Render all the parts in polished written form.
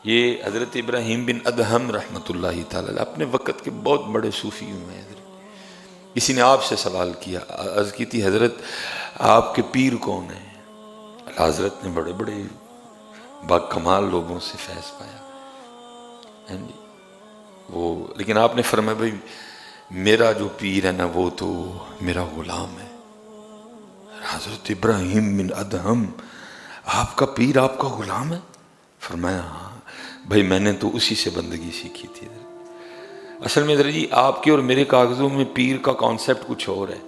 یہ حضرت ابراہیم بن ادہم رحمۃ اللہ تعالی اپنے وقت کے بہت بڑے صوفی ہوئے ہیں. کسی نے آپ سے سوال کیا، عرض کی تھی حضرت آپ کے پیر کون ہیں؟ حضرت نے بڑے بڑے با کمال لوگوں سے فیض پایا، وہ لیکن آپ نے فرمایا بھائی میرا جو پیر ہے نا وہ تو میرا غلام ہے. حضرت ابراہیم بن ادہم آپ کا پیر آپ کا غلام ہے؟ فرمایا ہاں بھائی میں نے تو اسی سے بندگی سیکھی تھی. اصل میں جی آپ کے اور میرے کاغذوں میں پیر کا کانسیپٹ کچھ اور ہے،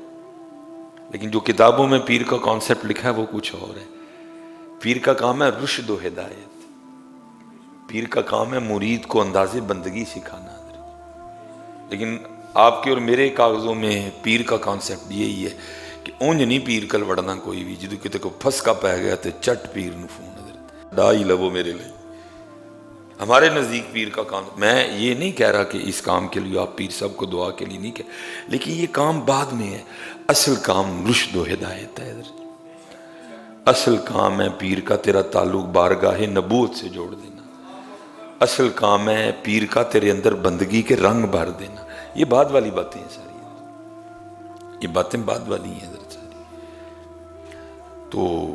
لیکن جو کتابوں میں پیر کا کانسیپٹ لکھا ہے وہ کچھ اور ہے. پیر کا کام ہے رشد و ہدایت، پیر کا کام ہے مرید کو انداز بندگی سکھانا. لیکن آپ کے اور میرے کاغذوں میں پیر کا کانسیپٹ یہی ہے کہ اونج نہیں پیر کل وڑنا کوئی بھی، جدو کتے کو پھسکا پہ گیا تو چٹ پیر نو فون حضرت ڈائی لو میرے لئے. ہمارے نزدیک پیر کا کام، میں یہ نہیں کہہ رہا کہ اس کام کے لیے آپ پیر صاحب کو دعا کے لیے نہیں کہہ، لیکن یہ کام بعد میں ہے. اصل کام رشد و ہدایت ہے. اصل کام ہے پیر کا تیرا تعلق بارگاہ نبوت سے جوڑ دینا. اصل کام ہے پیر کا تیرے اندر بندگی کے رنگ بھر دینا. یہ بعد والی باتیں ہیں ساری، یہ باتیں بعد والی ہیں حضرت ساری. تو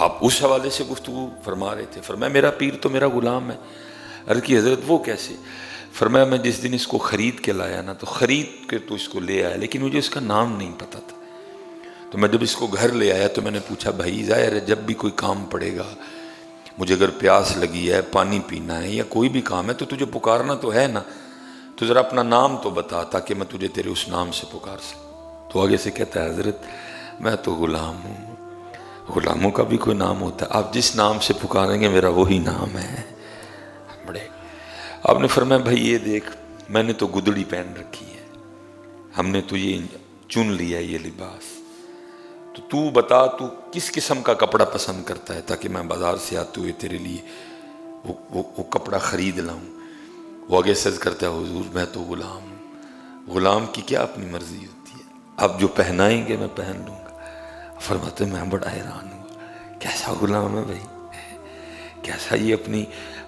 آپ اس حوالے سے گفتگو فرما رہے تھے. فرمایا میرا پیر تو میرا غلام ہے. عرض کی حضرت وہ کیسے؟ فرمایا میں جس دن اس کو خرید کے لایا نا تو خرید کے تو اس کو لے آیا، لیکن مجھے اس کا نام نہیں پتا تھا. تو میں جب اس کو گھر لے آیا تو میں نے پوچھا بھائی ظاہر ہے جب بھی کوئی کام پڑے گا، مجھے اگر پیاس لگی ہے، پانی پینا ہے یا کوئی بھی کام ہے تو تجھے پکارنا تو ہے نا، تو ذرا اپنا نام تو بتا تاکہ میں تجھے تیرے اس نام سے پکار سکوں. تو آگے سے کہتا ہے حضرت میں تو غلام ہوں، غلاموں کا بھی کوئی نام ہوتا ہے، آپ جس نام سے پکاریں گے میرا وہی نام ہے. بڑے آپ نے فرمایا بھائی یہ دیکھ میں نے تو گدڑی پہن رکھی ہے، ہم نے تو یہ چن لیا یہ لباس، تو بتا تو کس قسم کا کپڑا پسند کرتا ہے تاکہ میں بازار سے آتے ہوئے تیرے لیے وہ کپڑا خرید لاؤں. وہ آگے سرچ کرتا ہے حضور میں تو غلام ہوں، غلام کی کیا اپنی مرضی ہوتی ہے، آپ جو پہنائیں گے میں پہن لوں گا. فرماتے میں بڑا حیران ہوں کیسا غلام ہے بھائی، کیسا یہ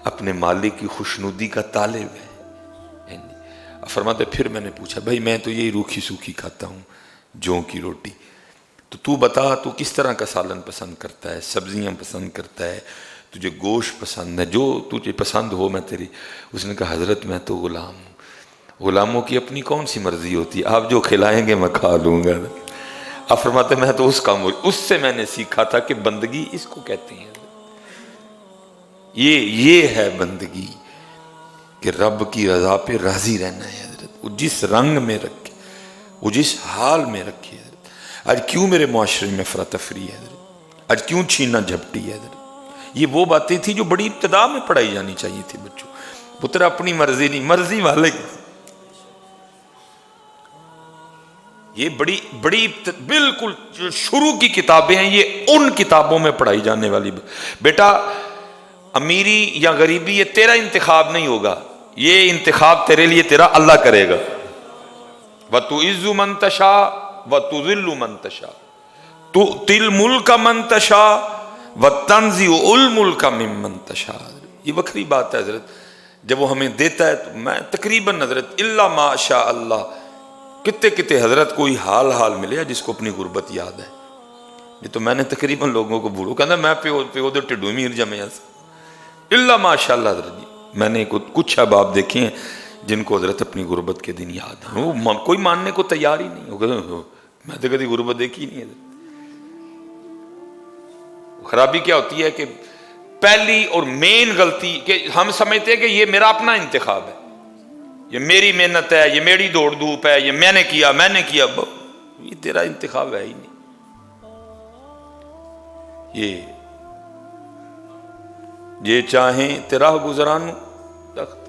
اپنے مالک کی خوشنودی کا طالب ہے. فرماتے پھر میں نے پوچھا بھائی میں تو یہی روکھی سوکھی کھاتا ہوں جو کی روٹی، تو بتا تو کس طرح کا سالن پسند کرتا ہے، سبزیاں پسند کرتا ہے، تجھے گوشت پسند ہے، جو تجھے پسند ہو میں تیری. اس نے کہا حضرت میں تو غلام ہوں، غلاموں کی اپنی کون سی مرضی ہوتی ہے، آپ جو کھلائیں گے میں کھا لوں گا. اب فرماتے میں تو اس کا اس سے میں نے سیکھا تھا کہ بندگی اس کو کہتے ہیں. یہ ہے بندگی کہ رب کی رضا پہ راضی رہنا ہے حضرت. وہ جس رنگ میں رکھے، وہ جس حال میں رکھے حضرت. آج کیوں میرے معاشرے میں افراتفری ہے حضرت، آج کیوں چھینا جھپٹی ہے حضرت. یہ وہ باتیں تھی جو بڑی ابتدا میں پڑھائی جانی چاہیے تھی بچوں. پتر اپنی مرضی نہیں، مرضی والے کی. یہ بڑی بالکل شروع کی کتابیں ہیں، یہ ان کتابوں میں پڑھائی جانے والی. بیٹا امیری یا غریبی یہ تیرا انتخاب نہیں ہوگا، یہ انتخاب تیرے لیے تیرا اللہ کرے گا. وَتُعِزُّ مَن تَشَاءُ وَتُذِلُّ مَن تَشَاءُ تُؤْتِي الْمُلْكَ مَن تَشَاءُ وَتَنزِعُ الْمُلْكَ مِمَّن تَشَاءُ. یہ وکری بات ہے حضرت، جب وہ ہمیں دیتا ہے تو میں تقریباً حضرت الا ما شاء اللہ کتے حضرت کوئی حال ملے جس کو اپنی غربت یاد ہے. یہ تو میں نے تقریباً لوگوں کو بھولو کہنا میں پیو دے ٹڈو میر جمع الا ماشاء اللہ. حضرت جی میں نے کچھ احباب دیکھے ہیں جن کو حضرت اپنی غربت کے دن یاد ہے، وہ کوئی ماننے کو تیار ہی نہیں ہوگا. میں تو کبھی غربت دیکھی نہیں ہے. خرابی کیا ہوتی ہے کہ پہلی اور مین غلطی کہ ہم سمجھتے ہیں کہ یہ میرا اپنا انتخاب ہے، یہ میری محنت ہے، یہ میری دوڑ دھوپ ہے، یہ میں نے کیا. یہ تیرا انتخاب ہے ہی نہیں. یہ چاہیں تیرا گزرانو تخت.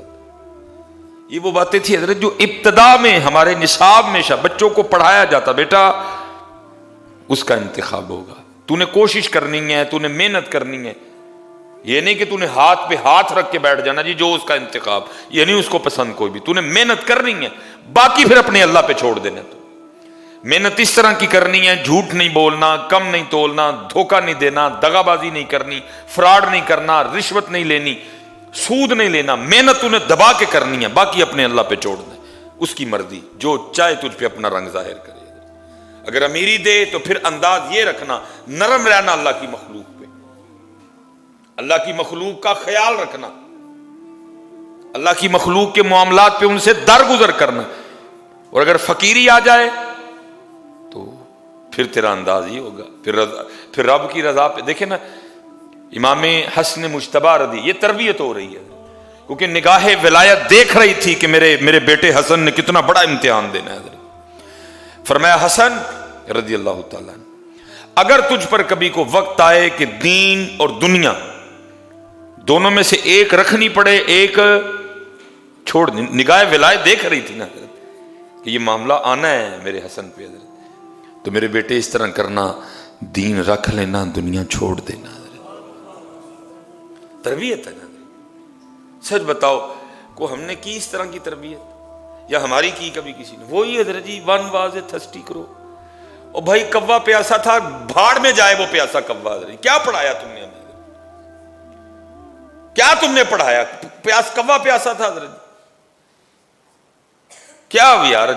یہ وہ باتیں تھی حضرت جو ابتدا میں ہمارے نصاب میں بچوں کو پڑھایا جاتا. بیٹا اس کا انتخاب ہوگا، تو نے کوشش کرنی ہے، تو نے محنت کرنی ہے. یہ نہیں کہ تو نے ہاتھ پہ ہاتھ رکھ کے بیٹھ جانا جی جو اس کا انتخاب، یہ نہیں اس کو پسند کوئی بھی. تو نے محنت کرنی ہے، باقی پھر اپنے اللہ پہ چھوڑ دینا. تو محنت اس طرح کی کرنی ہے، جھوٹ نہیں بولنا، کم نہیں تولنا، دھوکہ نہیں دینا، دغابازی نہیں کرنی، فراڈ نہیں کرنا، رشوت نہیں لینی، سود نہیں لینا، محنت انہیں دبا کے کرنی ہے، باقی اپنے اللہ پہ چھوڑ دیں، اس کی مرضی، جو چاہے تجھ پہ اپنا رنگ ظاہر کرے۔ اگر امیری دے تو پھر انداز یہ رکھنا، نرم رہنا اللہ کی مخلوق پہ، اللہ کی مخلوق کا خیال رکھنا، اللہ کی مخلوق کے معاملات پہ ان سے درگزر کرنا۔ اور اگر فقیری آ جائے تو پھر تیرا انداز ہی ہوگا، پھر رب کی رضا پہ۔ دیکھیں نا امام حسن مجتبی رضی، یہ تربیت ہو رہی ہے، کیونکہ نگاہ ولایت دیکھ رہی تھی کہ میرے بیٹے حسن نے کتنا بڑا امتحان دینا ہے۔ فرمایا حسن رضی اللہ تعالیٰ عنہ، اگر تجھ پر کبھی کو وقت آئے کہ دین اور دنیا دونوں میں سے ایک رکھنی پڑے، ایک چھوڑ دیں، نگاہ ولایت دیکھ رہی تھی نا حضرت کہ یہ معاملہ آنا ہے میرے حسن پہ حضرت، تو میرے بیٹے اس طرح کرنا، دین رکھ لینا، دنیا چھوڑ دینا حضرت۔ تربیت ہے نا، سچ بتاؤ کو ہم نے کی اس طرح کی تربیت یا ہماری کی کبھی کسی نے؟ وہی حضرت جی ون واز تھسٹی کرو، اور بھائی کوا پیاسا تھا، بھاڑ میں جائے وہ پیاسا کوا۔ حضرت کیا پڑھایا تم نے ہمیں؟ کیا تم نے پڑھایا؟ کوا پیاسا تھا حضرت، کیا یار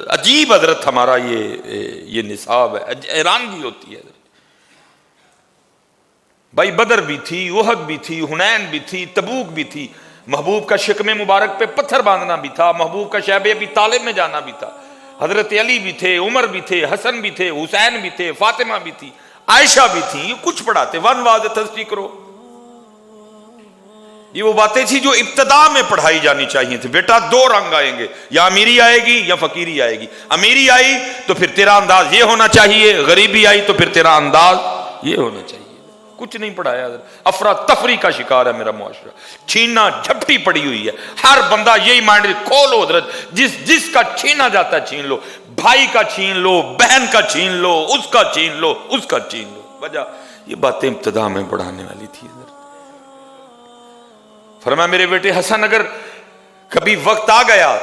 عجیب حضرت ہمارا یہ نصاب ہے، حیرانگی ہوتی ہے۔ بھائی بدر بھی تھی، احد بھی تھی، حنین بھی تھی، تبوک بھی تھی، محبوب کا شکم مبارک پہ پتھر باندھنا بھی تھا، محبوب کا شیب ابی طالب میں جانا بھی تھا، حضرت علی بھی تھے، عمر بھی تھے، حسن بھی تھے، حسین بھی تھے، فاطمہ بھی تھی، عائشہ بھی تھی، یہ کچھ پڑھاتے، ون واز تھرسٹی کرو۔ یہ وہ باتیں تھی جو ابتدا میں پڑھائی جانی چاہیے تھی۔ بیٹا دو رنگ آئیں گے، یا امیری آئے گی یا فقیری آئے گی۔ امیری آئی تو پھر تیرا انداز یہ ہونا چاہیے، غریبی آئی تو پھر تیرا انداز یہ ہونا چاہیے۔ کچھ نہیں پڑھایا حضرت، افراتفری کا شکار ہے میرا معاشرہ، چھیننا جھپٹی پڑی ہوئی ہے، ہر بندہ یہی مائنڈ کھولو حضرت، جس کا چھینا جاتا ہے چھین لو، بھائی کا چھین لو، بہن کا چھین لو، اس کا چھین لو، اس کا چھین لو۔ وجہ یہ باتیں ابتدا میں پڑھانے والی تھی حضرت۔ فرمایا میرے بیٹے حسن اگر کبھی وقت آ گیا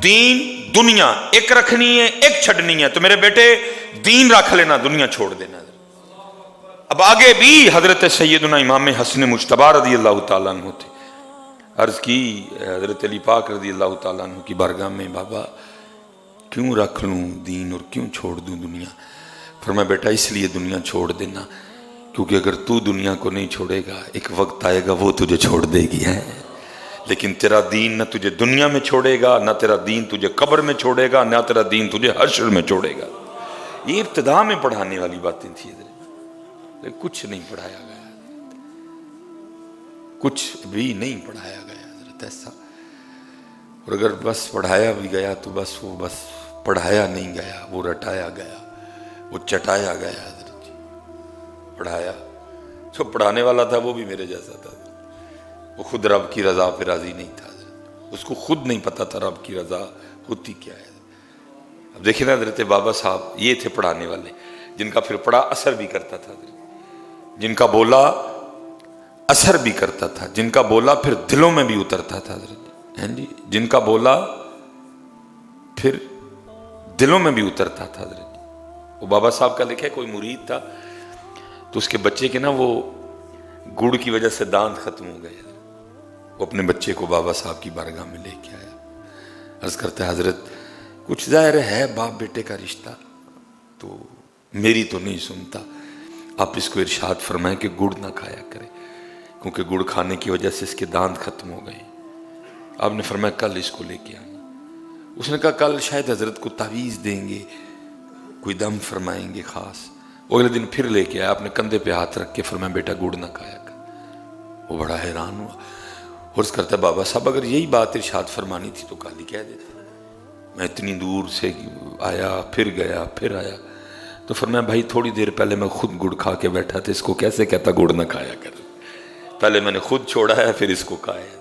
دین دنیا ایک رکھنی ہے ایک چھڑنی ہے تو میرے بیٹے دین رکھ لینا، دنیا چھوڑ دینا۔ اب آگے بھی حضرت سیدنا امام حسن مجتبی رضی اللہ تعالیٰ عنہ تھے، عرض کی حضرت علی پاک رضی اللہ تعالیٰ عنہ کی بارگاہ میں، بابا کیوں رکھ لوں دین اور کیوں چھوڑ دوں دنیا؟ فرمایا بیٹا اس لیے دنیا چھوڑ دینا کیونکہ اگر تو دنیا کو نہیں چھوڑے گا ایک وقت آئے گا وہ تجھے چھوڑ دے گی ہے، لیکن تیرا دین نہ تجھے دنیا میں چھوڑے گا، نہ تیرا دین تجھے قبر میں چھوڑے گا، نہ تیرا دین تجھے حشر میں چھوڑے گا۔ یہ ابتدا میں پڑھانے والی باتیں تھی حضرت، لیکن کچھ نہیں پڑھایا گیا، کچھ بھی نہیں پڑھایا گیا حضرت ایسا۔ اور اگر بس پڑھایا بھی گیا تو بس پڑھایا نہیں گیا، وہ رٹایا گیا، وہ چٹایا گیا حضرت جی۔ پڑھایا جو پڑھانے والا تھا وہ بھی میرے جیسا تھا، وہ خود رب کی رضا پہ راضی نہیں تھا حضرت، اس کو خود نہیں پتا تھا رب کی رضا ہوتی کیا ہے۔ اب دیکھیں نا حضرت بابا صاحب یہ تھے پڑھانے والے جن کا پھر پڑھا اثر بھی کرتا تھا حضرت، جن کا بولا اثر بھی کرتا تھا، جن کا بولا پھر دلوں میں بھی اترتا تھا حضرت جی، جن کا بولا پھر دلوں میں بھی اترتا تھا حضرت۔ وہ بابا صاحب کا لکھا ہے کوئی مرید تھا تو اس کے بچے کے نا وہ گڑ کی وجہ سے دانت ختم ہو گئے، وہ اپنے بچے کو بابا صاحب کی بارگاہ میں لے کے آیا، عرض کرتا ہے حضرت کچھ ظاہر ہے باپ بیٹے کا رشتہ تو میری تو نہیں سنتا، آپ اس کو ارشاد فرمائیں کہ گڑ نہ کھایا کرے کیونکہ گڑ کھانے کی وجہ سے اس کے دانت ختم ہو گئے۔ آپ نے فرمایا کل اس کو لے کے آنا۔ اس نے کہا کل شاید حضرت کو تعویذ دیں گے، کوئی دم فرمائیں گے خاص۔ اگلے دن پھر لے کے آیا، آپ نے کندھے پہ ہاتھ رکھ کے فرمایا بیٹا گڑ نہ کھایا کر۔ وہ بڑا حیران ہوا اور اس کرتا بابا صاحب اگر یہی بات ارشاد فرمانی تھی تو کل ہی کہہ دیتے، میں اتنی دور سے آیا پھر گیا پھر آیا۔ تو فرمایا بھائی تھوڑی دیر پہلے میں خود گڑ کھا کے بیٹھا تھا، اس کو کیسے کہتا گڑ نہ کھایا کر، پہلے میں نے خود چھوڑا ہے پھر اس کو کھایا۔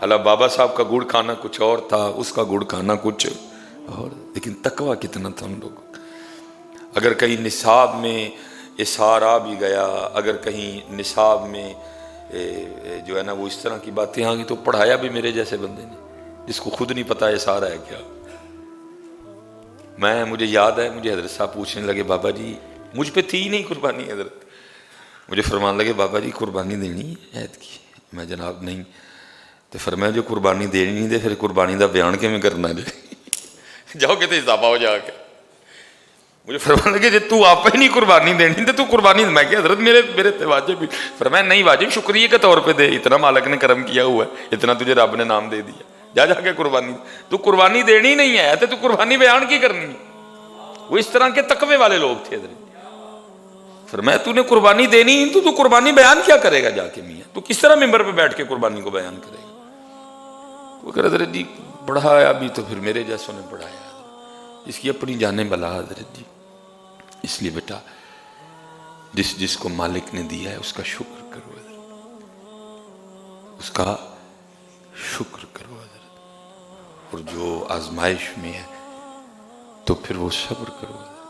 اللہ بابا صاحب کا گڑ کھانا کچھ اور تھا، اس کا گڑ کھانا کچھ اور، لیکن تقویٰ کتنا تھا ان لوگوں کا۔ اگر کہیں نصاب میں اثار آ بھی گیا، اگر کہیں نصاب میں جو ہے نا وہ اس طرح کی باتیں آ گئی تو پڑھایا بھی میرے جیسے بندے نے جس کو خود نہیں پتا اثار ہے کیا، مجھے یاد ہے مجھے حضرت صاحب پوچھنے لگے بابا جی مجھ پہ تھی ہی نہیں قربانی حضرت، مجھے فرمان لگے بابا جی قربانی دینی ہے عید کی، میں جناب نہیں، تو فرمایا جو قربانی دینی نہیں دے پھر قربانی دا بیان کے میں کرنا جائے جاؤ کہ اضافہ ہو جا کے، مجھے فرمان لگے جب تو آپ ہی نہیں قربانی دینی تو قربانی، میں کہ حضرت میرے واجب بھی، فرمایا نہیں واجب شکریہ کے طور پہ دے، اتنا مالک نے کرم کیا ہوا ہے، اتنا تجھے رب نے نام دے دیا، جا کے قربانی، تو قربانی دینی نہیں ہے تو قربانی بیان کی کرنی ہے۔ وہ اس طرح کے تقوی والے لوگ تھے حضرت، فرمایا تو نے قربانی دینی تو قربانی بیان کیا کرے گا جا کے میاں، تو کس طرح ممبر پہ بیٹھ کے قربانی کو بیان کرے گا؟ وہ کہ حضرت جی پڑھایا بھی تو پھر میرے جیسوں نے پڑھایا، اس کی اپنی جانیں بلا حضرت جی، اس لیے بیٹا جس کو مالک نے دیا ہے اس کا شکر کرو حضرت، اس کا شکر کرو حضرت، اور جو آزمائش میں ہے تو پھر وہ صبر کرو حضرت۔